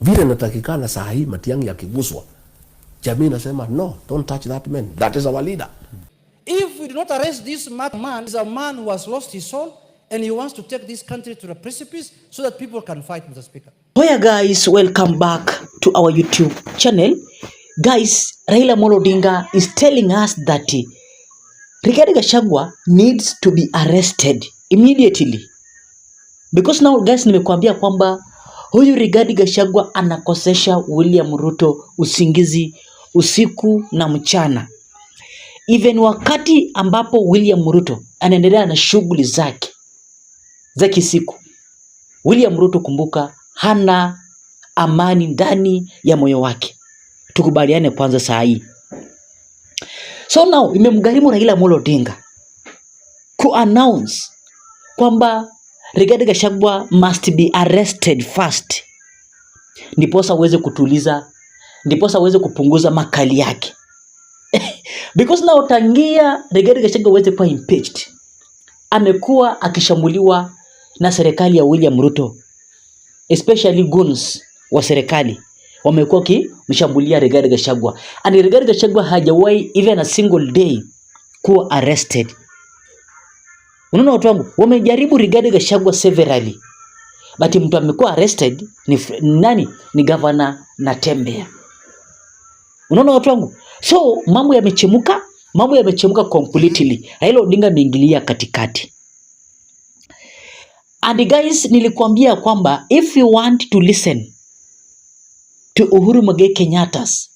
Vile natakikana saa hii Matiang'i yakiguswa, jamii nasema no, don't touch that man. That is our leader. If we do not arrest this man is a man who has lost his soul and he wants to take this country to the precipice so that people can fight, Mr. Speaker. Hiya guys, welcome back to our YouTube channel. Guys, Raila Amolo Odinga is telling us that Rigathi Gachagua needs to be arrested immediately. Because now guys, nimekuambia kwamba huyu Rigathi Gachagua anakosesha William Ruto usingizi usiku na mchana. Even wakati ambapo William Ruto anaendelea na shughuli zake za kisiku, William Ruto, kumbuka, hana amani ndani ya moyo wake. Tukubaliane kwanza saa hii. So now imemgharimu Raila Amolo Odinga ku-announce kwamba Rigathi Gachagua must be arrested first, ndiposa aweze kutuliza, ndiposa aweze kupunguza makali yake. Because now tangia Rigathi Gachagua aweze kuwa impeached, amekuwa akishambuliwa na serikali ya William Ruto, especially goons wa serikali wamekuwa kimshambulia Rigathi Gachagua, and Rigathi Gachagua hajawahi even a single day kuwa arrested. Unaona watu wangu, wamejaribu Rigathi Gachagua severally, but mtu amekuwa arrested ni nani? Ni Governor Natembeya. Unaona watu wangu, so mambo yamechemuka completely. Raila Odinga ameingilia katikati. And guys, nilikuambia kwamba if you want to listen to Uhuru Muigai Kenyatta's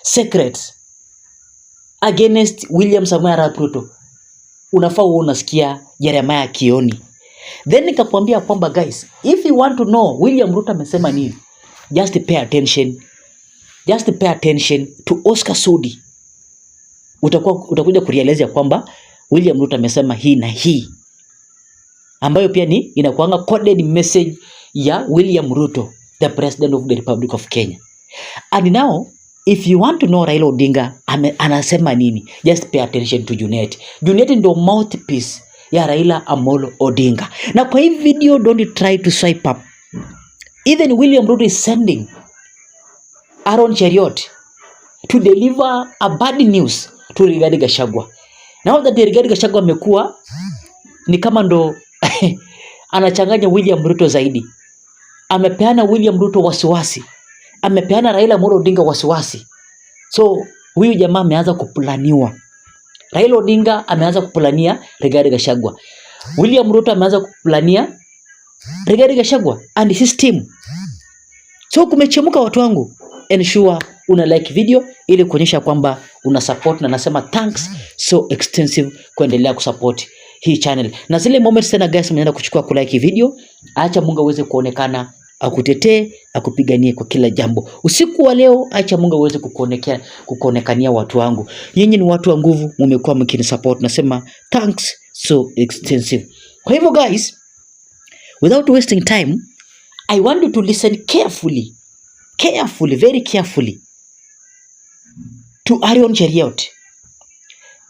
secrets against William Samoei Arap Ruto, unafaa unasikia Jeremiah Kioni. Then nikakwambia kwamba guys, if you want to know William Ruto amesema nini, just pay attention to Oscar Sudi. Utakuja kurealize kwamba William Ruto amesema hii na hii, ambayo pia ni inakuanga coded message ya William Ruto, the president of the Republic of Kenya. And now if you want to know Raila Odinga anasema nini, just pay attention to Junet. Junet ndio mouthpiece ya Raila Amolo Odinga. Na kwa hii video, don't try to swipe up. Even William Ruto is sending Aaron Cheriot to deliver a bad news to Rigathi Gachagua. Now that Rigathi Gachagua amekuwa ni kama ndo anachanganya William Ruto zaidi. Amepeana William Ruto wasiwasi, amepeana Raila Amolo Odinga wasiwasi. So huyu jamaa ameanza kupulaniwa. Raila Odinga ameanza kupulania Rigathi Gachagua, William Ruto ameanza kupulania Rigathi Gachagua and his team. So kumechemuka watu wangu. Ensure una like video ili kuonyesha kwamba una support, na nasema thanks so extensive kuendelea kusupport hii channel. Na zile moments tena guys, mnaenda kuchukua ku like video, acha Mungu aweze kuonekana, akutetee, akupiganie kwa kila jambo. Usiku wa leo acha Mungu aweze kukuonekania watu wangu. Nyinyi ni watu wa nguvu, mmekuwa mkini support, nasema thanks so extensive. Kwa hivyo guys, without wasting time, I want you to listen carefully, very carefully to Aaron Cheriot.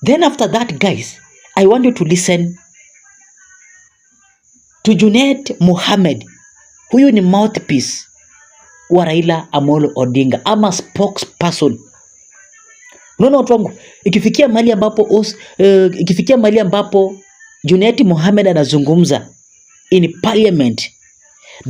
Then after that guys, I want you to listen to Junet Mohammed. Huyu ni mouthpiece wa Raila Amolo Odinga, ama spokesperson. Unaona watu wangu, ikifikia mahali ambapo Junet Mohammed anazungumza in Parliament,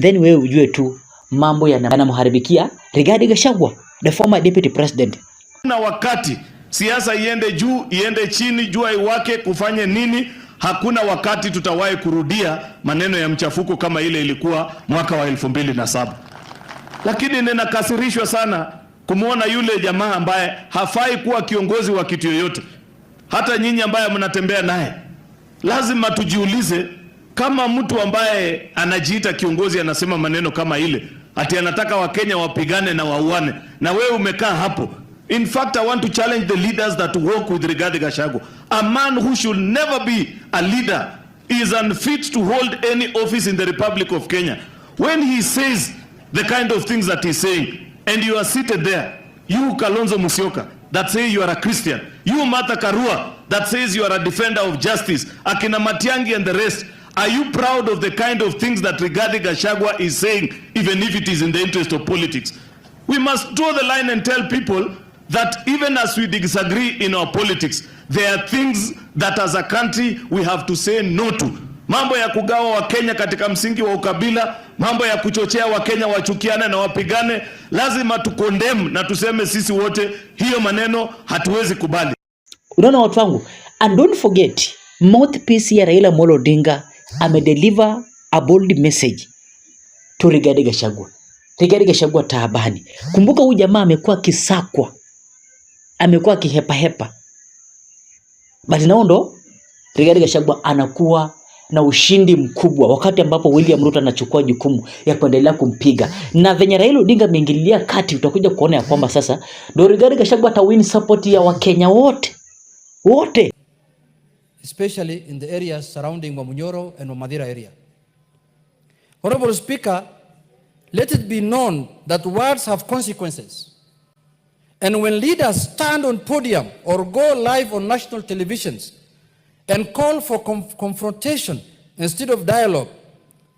then wewe ujue tu mambo yanamharibikia Rigathi Gachagua, the former deputy president. Na wakati siasa iende juu, iende chini, jua iwake, kufanye nini, hakuna wakati tutawahi kurudia maneno ya mchafuko kama ile ilikuwa mwaka wa 2007. Lakini ninakasirishwa sana kumuona yule jamaa ambaye hafai kuwa kiongozi wa kitu yoyote. Hata nyinyi ambaye mnatembea naye, lazima tujiulize, kama mtu ambaye anajiita kiongozi anasema maneno kama ile, ati anataka Wakenya wapigane na wauane, na wewe umekaa hapo. In fact, I want to challenge the leaders that work with Rigathi Gachagua. A man who should never be a leader is unfit to hold any office in the Republic of Kenya. When he says the kind of things that he's saying, and you are seated there, you Kalonzo Musyoka, that say you are a Christian, you Martha Karua, that says you are a defender of justice, Akina Matiang'i and the rest, Are you proud of the kind of things that Rigathi Gachagua is saying, even if it is in the interest of politics? We must draw the line and tell people that even as we disagree in our politics, there are things that as a country we have to say no to. Mambo ya kugawa wa Kenya katika msingi wa ukabila, mambo ya kuchochea wa Kenya wachukiane na wapigane, lazima tukondem na tuseme sisi wote hiyo maneno hatuwezi kubali. Unaona watu wangu, and don't forget, mouthpiece ya Raila Amolo Odinga amedeliver a bold message to Rigathi Gachagua. Rigathi Gachagua taabani. Kumbuka huyu jamaa amekuwa kisakwa, amekuwa kihepa. But now ndo Rigathi Gachagua anakuwa na ushindi mkubwa wakati ambapo William Ruto anachukua jukumu ya kuendelea kumpiga. Na venye Raila Odinga ameingililia kati, utakuja kuona ya kwamba sasa ndo Rigathi Gachagua atawin support ya Wakenya wote. Especially in the areas surrounding Wamunyoro and Wamadira area. Honorable Speaker, let it be known that words have consequences. And when leaders stand on podium or go live on national televisions and call for confrontation instead of dialogue,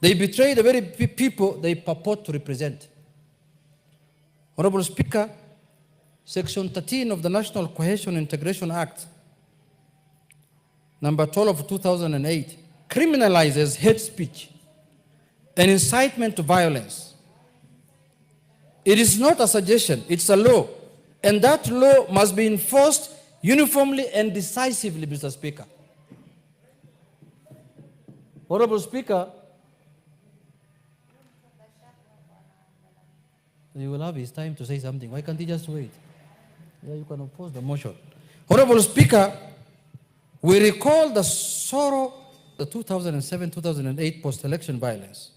they betray the very people they purport to represent. Honorable Speaker, Section 13 of the National Cohesion and Integration Act, number 12 of 2008, criminalizes hate speech and incitement to violence. It is not a suggestion, it's a law. And that law must be enforced uniformly and decisively, Mr. Speaker. Honorable Speaker, you will have his time to say something. Why can't he just wait? Yeah, you can oppose the motion. Honorable Speaker, we recall the sorrow, the 2007-2008 post-election violence,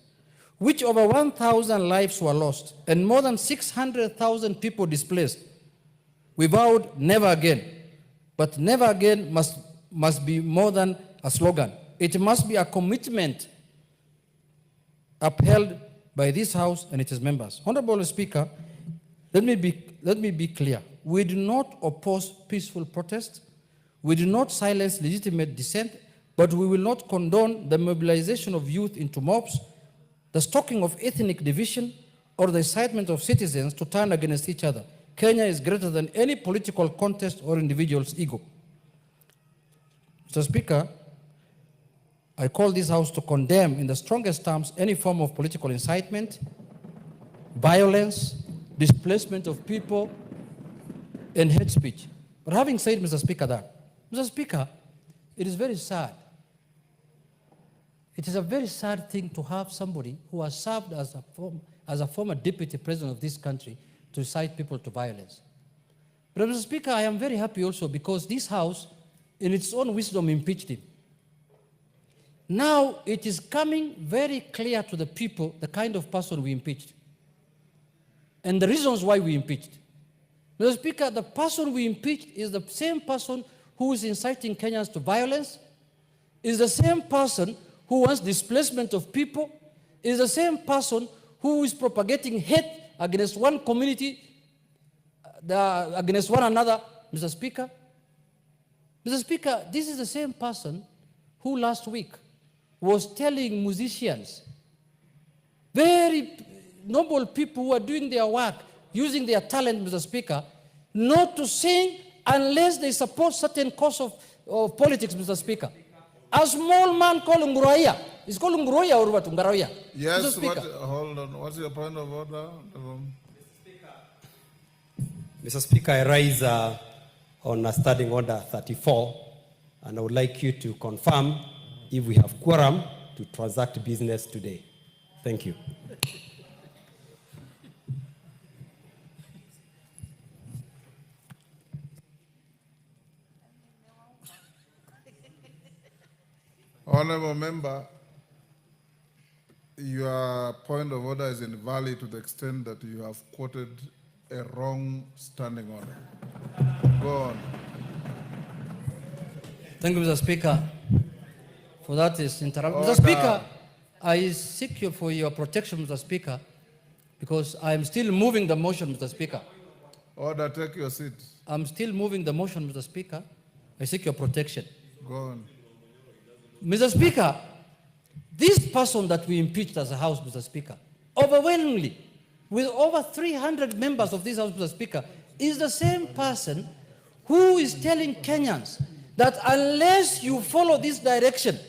which over 1,000 lives were lost and more than 600,000 people displaced. We vowed never again, but never again must be more than a slogan. It must be a commitment upheld by this House and its members. Honorable Speaker, let me be clear. We do not oppose peaceful protest. We do not silence legitimate dissent, but we will not condone the mobilization of youth into mobs, the stoking of ethnic division, or the incitement of citizens to turn against each other. Kenya is greater than any political contest or individual's ego. Mr. Speaker, I call this House to condemn in the strongest terms any form of political incitement, violence, displacement of people, and hate speech. But having said, Mr. Speaker, that, Mr. Speaker, it is very sad. It is a very sad thing to have somebody who has served as a former deputy president of this country to incite people to violence. But Mr. Speaker, I am very happy also because this House, in its own wisdom, impeached him. Now it is coming very clear to the people the kind of person we impeached and the reasons why we impeached. Mr. Speaker, the person we impeached is the same person who is inciting Kenyans to violence, is the same person who wants displacement of people, is the same person who is propagating hate against one community, against one another, Mr. Speaker. Mr. Speaker, this is the same person who last week was telling musicians, very noble people who are doing their work, using their talent, Mr. Speaker, not to sing unless they support certain cause of politics, Mr. Speaker. A small man called Nguroia. Is called Nguroia or what? Nguroia. Yes, Mr. Speaker. Hold on. What's your point of order? Mr. Speaker, I rise on Standing Order 34, and I would like you to confirm if we have quorum to transact business today. Thank you. Honorable member, your point of order is invalid to the extent that you have quoted a wrong standing order. Go on. Thank you, Mr. Speaker, for that is interruption. Mr. Speaker, I seek you for your protection, Mr. Speaker, because I am still moving the motion, Mr. Speaker. Order, take your seat. I'm still moving the motion, Mr. Speaker. I seek your protection. Go on. Mr. Speaker, This person that we impeached as a House, Mr. Speaker, overwhelmingly, with over 300 members of this House, Mr. Speaker, is the same person who is telling Kenyans that unless you follow this direction,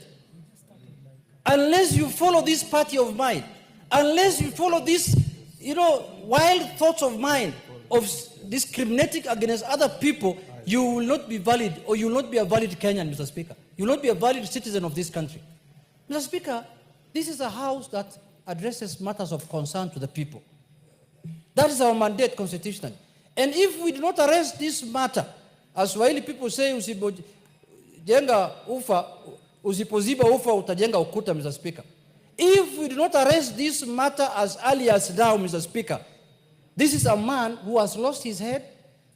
unless you follow this party of mine, unless you follow this, wild thoughts of mine of discriminating against other people, you will not be valid, or you will not be a valid Kenyan, Mr. Speaker. You will not be a valid citizen of this country. Mr. Speaker, this is a house that addresses matters of concern to the people. That is our mandate constitutionally. And if we do not arrest this matter, as Swahili people say, usipojenga ufa, usipoziba ufa utajenga ukuta, Mr. Speaker. If we do not arrest this matter as early as now, Mr. Speaker, this is a man who has lost his head,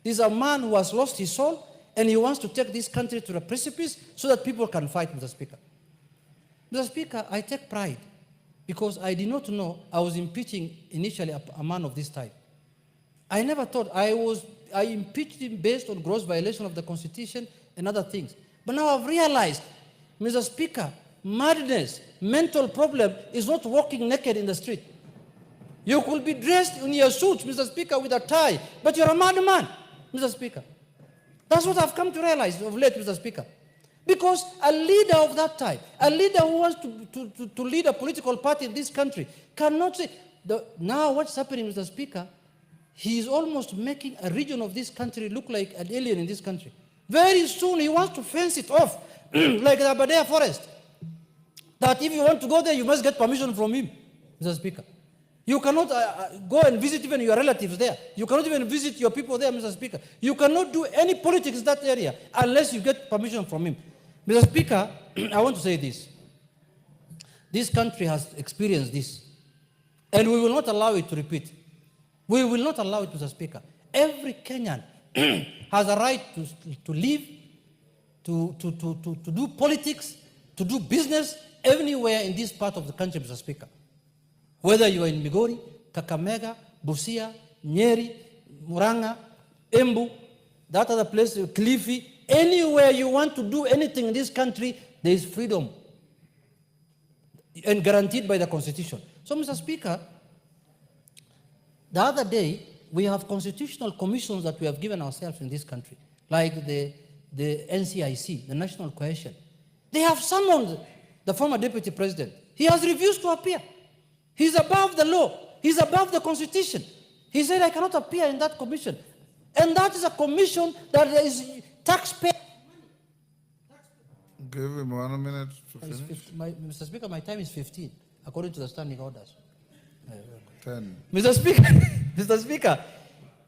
this is a man who has lost his soul, and he wants to take this country to the precipice so that people can fight, Mr. Speaker. Mr. Speaker, I take pride because I did not know I was impeaching initially a man of this type. I never thought I impeached him based on gross violation of the Constitution and other things. But now I've realized, Mr. Speaker, madness, mental problem is not walking naked in the street. You could be dressed in your suit, Mr. Speaker, with a tie, but you're a madman, Mr. Speaker. That's what I've come to realize of late, Mr. Speaker. Because a leader of that type, a leader who wants to lead a political party in this country, cannot say, now what's happening, Mr. Speaker, he is almost making a region of this country look like an alien in this country. Very soon he wants to fence it off, like the Aberdare forest. That if you want to go there, you must get permission from him, Mr. Speaker. You cannot go and visit even your relatives there. You cannot even visit your people there, Mr. Speaker. You cannot do any politics in that area unless you get permission from him. Mr. Speaker, I want to say this. This country has experienced this, and we will not allow it to repeat. We will not allow it, Mr. Speaker. Every Kenyan has a right to live, to do politics, to do business anywhere in this part of the country, Mr. Speaker. Whether you are in Migori, Kakamega, Busia, Nyeri, Muranga, Embu, that other place, Kilifi, anywhere you want to do anything in this country, there is freedom and guaranteed by the Constitution. So, Mr. Speaker, the other day, we have constitutional commissions that we have given ourselves in this country, like the NCIC, the National Cohesion. They have summoned the former deputy president. He has refused to appear. He's above the law. He's above the Constitution. He said, I cannot appear in that commission. And that is a commission that is taxpayer. Give him 1 minute to finish. Mr. Speaker, my time is 15, according to the standing orders. 10. Mr. Speaker, Mr. Speaker,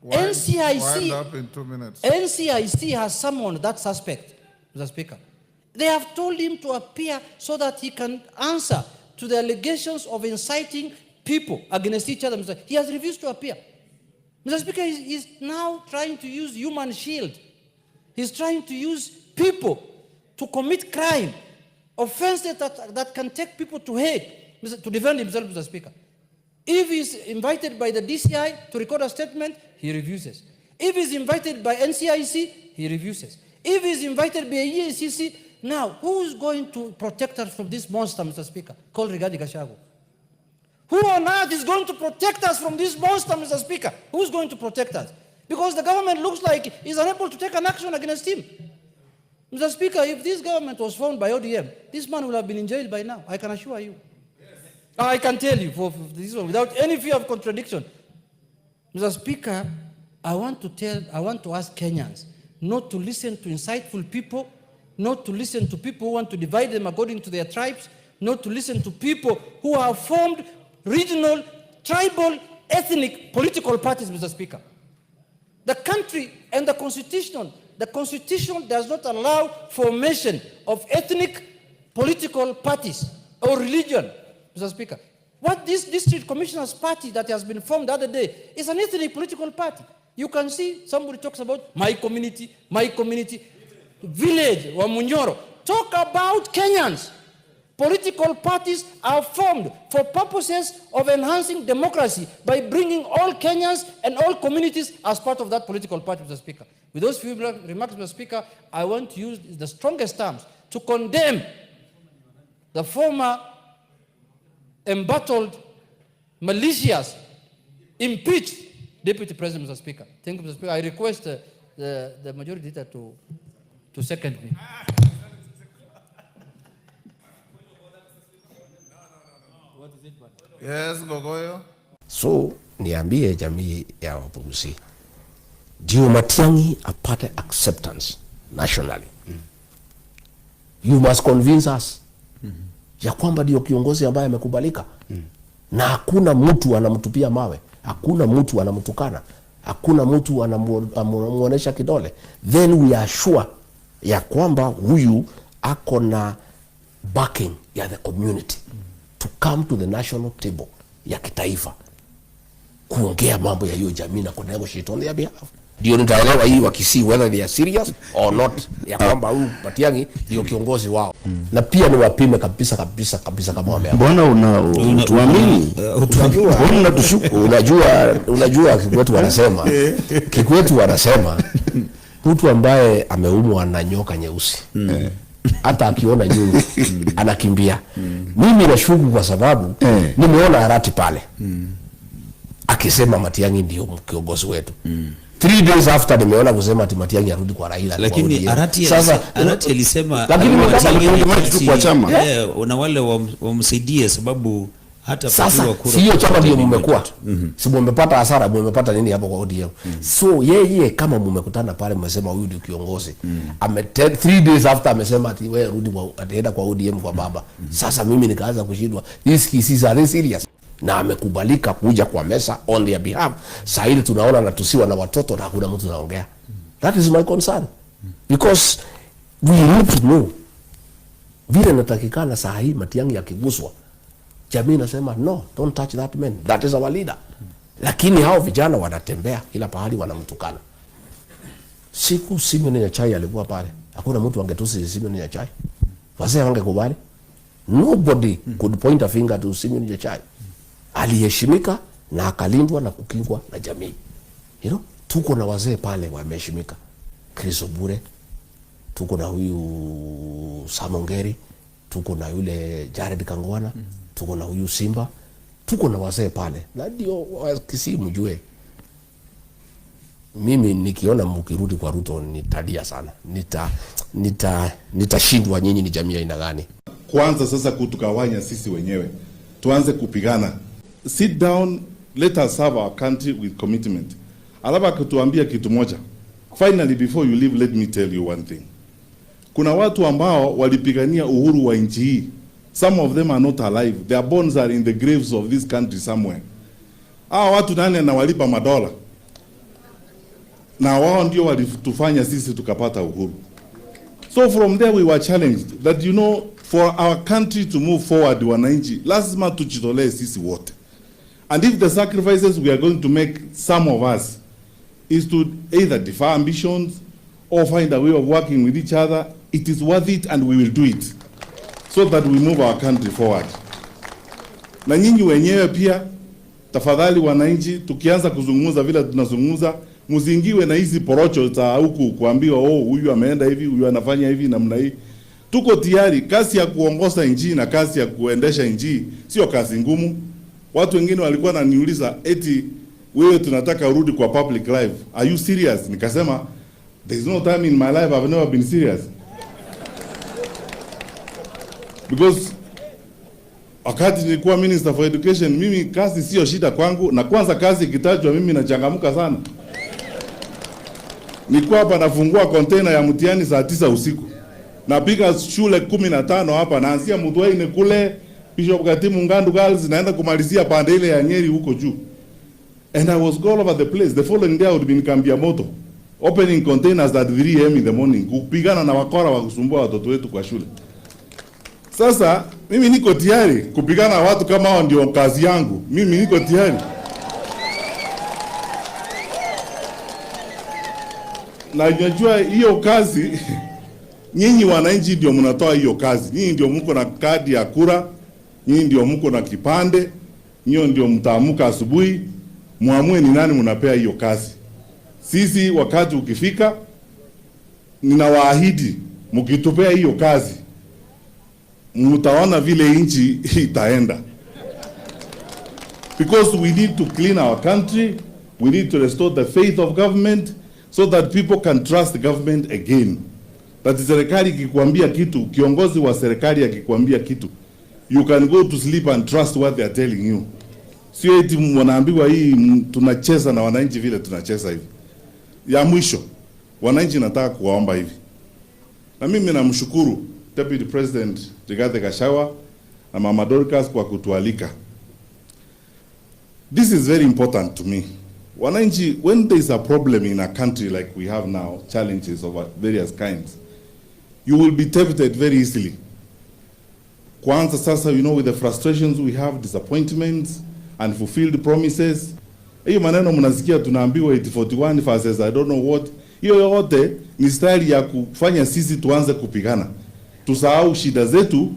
Wind up in 2 minutes. NCIC has summoned that suspect, Mr. Speaker. They have told him to appear so that he can answer to the allegations of inciting people against each other. He has refused to appear. Mr. Speaker, he's now trying to use human shield. He's trying to use people to commit crime, offenses that can take people to hate, to defend himself, Mr. Speaker. If he's invited by the DCI to record a statement, he refuses. If he's invited by NCIC, he refuses. If he's invited by EACC, now who is going to protect us from this monster, Mr. Speaker, called RIGATHI GACHAGUA? Who on earth is going to protect us from this monster, Mr. Speaker? Who is going to protect us? Because the government looks like it's unable to take an action against him. Mr. Speaker, if this government was formed by ODM, this man would have been in jail by now, I can assure you. I can tell you for this one without any fear of contradiction. Mr. Speaker, I want to ask Kenyans not to listen to insightful people, not to listen to people who want to divide them according to their tribes, not to listen to people who have formed regional, tribal, ethnic political parties, Mr. Speaker. The country and the Constitution does not allow formation of ethnic political parties or religion, Mr. Speaker. What this district commissioners party that has been formed the other day is an ethnic political party. You can see somebody talks about my community, village, Wamunyoro. Talk about Kenyans. Political parties are formed for purposes of enhancing democracy by bringing all Kenyans and all communities as part of that political party, Mr. Speaker. With those few remarks, Mr. Speaker, I want to use the strongest terms to condemn the former embattled, malicious, impeached Deputy President, Mr. Speaker. Thank you, Mr. Speaker. I request the majority leader to second me. Yes, Gogoyo. So niambie jamii ya Wabugusi, ndio Matiang'i apate acceptance nationally. You must convince us ya kwamba ndio kiongozi ambaye amekubalika, na hakuna mtu anamtupia mawe, hakuna mtu anamtukana, hakuna mtu anamuonesha kidole. Then we are sure ya kwamba huyu ako na backing ya the community to come to the national table ya kitaifa kuongea mambo ya hiyo jamii na kunegotiate on their behalf. Ndio nitaelewa hii wakisi whether they are serious or not ya kwamba huyu Matiang'i ndio kiongozi wao. Na pia ni wapime kabisa kama wameamua. Mbona unatuamini? Mbona unatushuku? Unajua Kikwetu wanasema mtu ambaye ameumwa na nyoka nyeusi hata akiona nyungu anakimbia. Mimi nashuku kwa sababu nimeona Arati pale akisema Matiang'i ndio kiongozi wetu. 3 days after nimeona kusema ati Matiang'i arudi kwa Raila. Lakini Arati alisema lakini kwa chama na wale wamsaidie sababu hata sasa sio chama ndio mmekuwa. Si mmepata hasara, mmepata nini hapo kwa ODM? So yeye kama mmekutana pale mmesema huyu ndio kiongozi. 3 days after amesema ati wewe rudi ataenda kwa ODM kwa baba. Sasa mimi nikaanza kushindwa. This is a serious. Na amekubalika kuja kwa mesa on their behalf. Sasa hivi tunaona natusiwa na watoto na hakuna mtu anaongea. That is my concern. Because we need to know vile natakikana saa hii Matiang'i akiguswa, jamii nasema no, don't touch that man, that is our leader. Lakini hao vijana wanatembea kila pahali wanamtukana. Siku Simeon Nyachae alikuwa pale, hakuna mtu angetusi Simeon Nyachae. Wazee wangekubali? Nobody could point a finger to Simeon Nyachae. Aliheshimika na akalindwa na kukingwa na jamii. You know, tuko na wazee pale wameheshimika. Chris Obure, tuko na huyu Samongeri, tuko na yule Jared Kangwana, tuko na huyu Simba, tuko na wazee pale. Na ndio Kisii mjue, mimi nikiona mkirudi kwa Ruto nitadia sana. Nitashindwa nyinyi ni jamii aina gani? Kwanza sasa kutukawanya sisi wenyewe. Tuanze kupigana. Sit down, let us serve our country with commitment. Alaba kutuambia kitu moja. Finally, before you leave, let me tell you one thing. Kuna watu ambao walipigania uhuru wa nchi hii. Some of them are not alive. Their bones are in the graves of this country somewhere. Hawa watu nani anawalipa madola? Na wao ndio walitufanya sisi tukapata uhuru. So from there we were challenged that, you know, for our country to move forward, wananchi lazima tujitolee sisi wote. And if the sacrifices we are going to make, some of us, is to either defer ambitions or find a way of working with each other, it is worth it and we will do it so that we move our country forward. Na nyinyi wenyewe pia, tafadhali wananchi, tukianza kuzungumza vile tunazungumza, msiingiwe na hizi porocho za huku kuambiwa huyu ameenda hivi, huyu anafanya hivi namna hii. Tuko tayari. Kazi ya kuongoza nchi na kazi ya kuendesha nchi sio kazi ngumu. Watu wengine walikuwa wananiuliza eti wewe tunataka urudi kwa public life. Are you serious? Nikasema there is no time in my life I've never been serious. Because wakati nilikuwa Minister for Education, mimi kazi sio shida kwangu, na kwanza kazi ikitajwa mimi nachangamka sana. Nilikuwa hapa nafungua container ya mtihani saa 9 usiku. Napiga shule 15 hapa, naanzia Mudwaine kule Bishop Katimu Ngandu Girls, naenda kumalizia pande ile ya Nyeri huko juu. And I was all over the place. The following day I would be in Kambiamoto, opening containers at 3 AM in the morning, kupigana na wakora wa kusumbua watoto wetu kwa shule. Sasa mimi niko tayari kupigana na watu kama hao, ndio kazi yangu. Mimi niko tayari. Na najua hiyo kazi nyinyi wananchi ndio mnatoa hiyo kazi. Nyinyi ndio mko na kadi ya kura, nyinyi ndio mko na kipande, nyinyi ndio mtaamuka asubuhi muamue ni nani mnapea hiyo kazi. Sisi wakati ukifika, ninawaahidi mkitupea hiyo kazi, mtaona vile nchi itaenda. because we need to clean our country, we need to restore the faith of government so that people can trust the government again. That serikali ikikwambia kitu, kiongozi wa serikali akikwambia kitu, you can go to sleep and trust what they are telling you. Sio eti mnaambiwa hii tunacheza na wananchi vile tunacheza hivi. Ya mwisho, wananchi nataka kuwaomba hivi. Na mimi namshukuru Deputy President RIGATHI GACHAGUA na Mama Dorcas kwa kutualika. This is very important to me. Wananchi, when there is a problem in a country like we have now, challenges of various kinds, you will be tempted very easily. Kwanza sasa, you know, with the frustrations we have, disappointments, unfulfilled promises. Hiyo maneno mnasikia tunaambiwa 841 verses I don't know what. Hiyo yote ni style ya kufanya sisi tuanze kupigana. Tusahau shida zetu,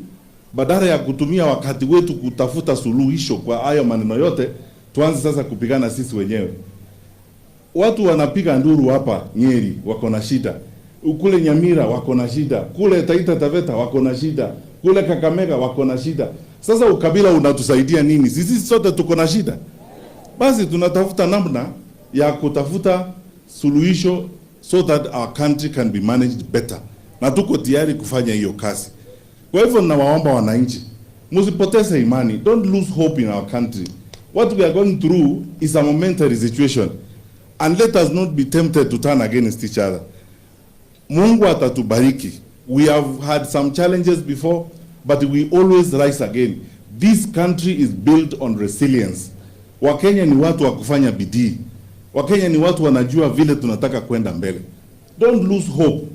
badala ya kutumia wakati wetu kutafuta suluhisho kwa hayo maneno yote, tuanze sasa kupigana sisi wenyewe. Watu wanapiga nduru hapa Nyeri wako na shida. Kule Nyamira wako na shida. Kule Taita Taveta wako na shida. Kule Kakamega wako na shida. Sasa ukabila unatusaidia nini? Sisi sote tuko na shida. Basi tunatafuta namna ya kutafuta suluhisho so that our country can be managed better. Na tuko tayari kufanya hiyo kazi. Kwa hivyo nawaomba wananchi, msipoteze imani. Don't lose hope in our country. What we are going through is a momentary situation. And let us not be tempted to turn against each other. Mungu atatubariki. We have had some challenges before, but we always rise again. This country is built on resilience. Wakenya ni watu wa kufanya bidii. Wakenya ni watu wanajua vile tunataka kwenda mbele. Don't lose hope.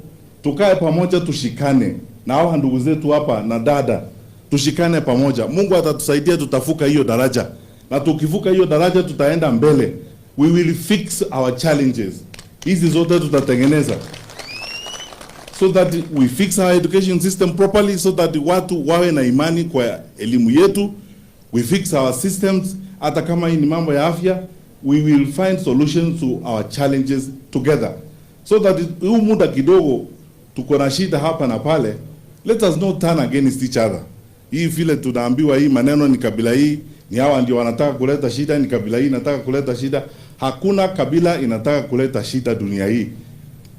Tukae pamoja, tushikane. Na hao ndugu zetu hapa na dada, tushikane pamoja. Mungu atatusaidia, tutafuka hiyo daraja. Na tukivuka hiyo daraja tutaenda mbele. We will fix our challenges. Hizi zote tutatengeneza. So that we fix our education system properly, so that watu wawe na imani kwa elimu yetu. We fix our systems. Hata kama hii ni mambo ya afya, we will find solutions to our challenges together. So that huu muda kidogo tuko na shida hapa na pale, let us not turn against each other. Hii vile tunaambiwa hii maneno ni kabila hii, ni hawa ndio wanataka kuleta shida, ni kabila hii inataka kuleta shida. Hakuna kabila inataka kuleta shida dunia hii.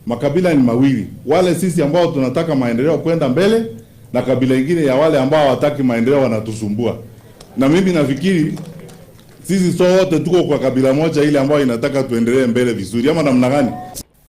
Makabila ni mawili. Wale sisi ambao tunataka maendeleo kwenda mbele, na kabila ingine ya wale ambao hawataki maendeleo wanatusumbua. Na mimi nafikiri sisi sote tuko kwa kabila moja ile ambayo inataka tuendelee mbele vizuri, ama namna gani?